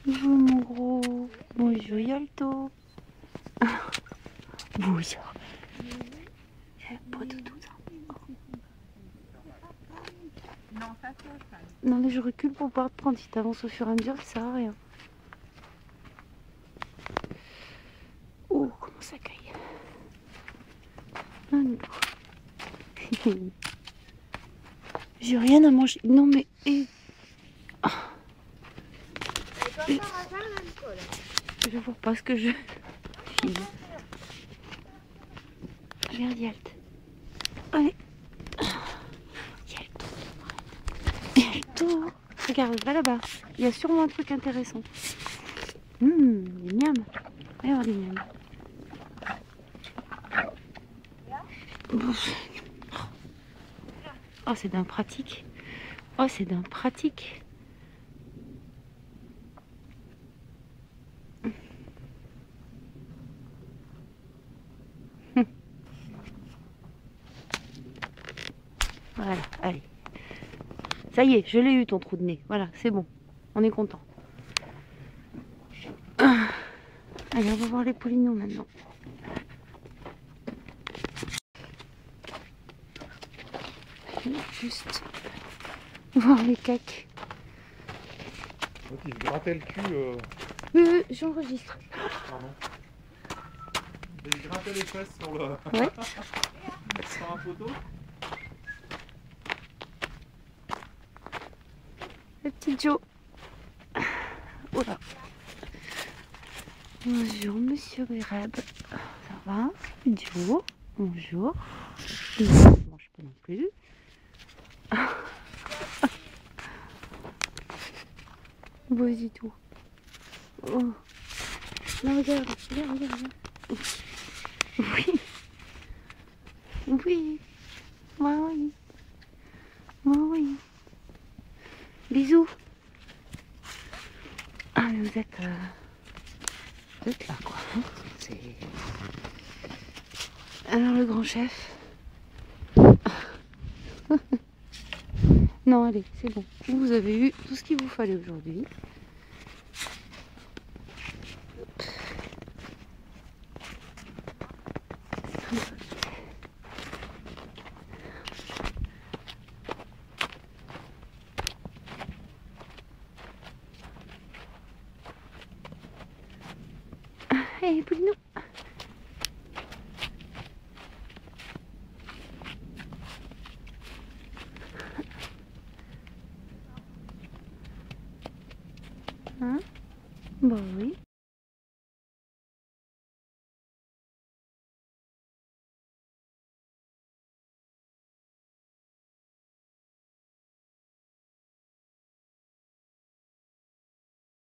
Bonjour mon gros. Bonjour Yalto. Bonjour. Pas de tout ça. Non mais je recule pour pouvoir te prendre. Si t'avances au fur et à mesure, ça sert à rien. Oh, comment ça caille. Ah non. J'ai rien à manger. Non mais... Je vois pas ce que je file. Regarde Yalt. Allez. Yalto. Yalto. Regarde, va là-bas. Il y a sûrement un truc intéressant. Des miams. Regarde les miams. Oh, c'est d'un pratique. Oh, c'est d'un pratique. Voilà, allez. Ça y est, je l'ai eu ton trou de nez. Voilà, c'est bon. On est content. Allez, on va voir les poulinons maintenant. Je vais juste voir les cacs. Donc il se grattait le cul. Oui, j'enregistre. Pardon. Il se grattait les fesses sur le. Ouais. Sur un photo. Le petit Joe. Oh là. Bonjour, monsieur Bereb. Ça va, Joe? Bonjour. Il ne mange pas non plus. Vas-y, tout. Oh. Non, regarde, regarde. Oui. Oui. Oui. Oui. Bisous. Ah, mais vous êtes là, quoi. C'est... Alors, le grand chef. Non, allez, c'est bon. Vous avez eu tout ce qu'il vous fallait aujourd'hui. Hé, Poulino. Hein? Bah oui.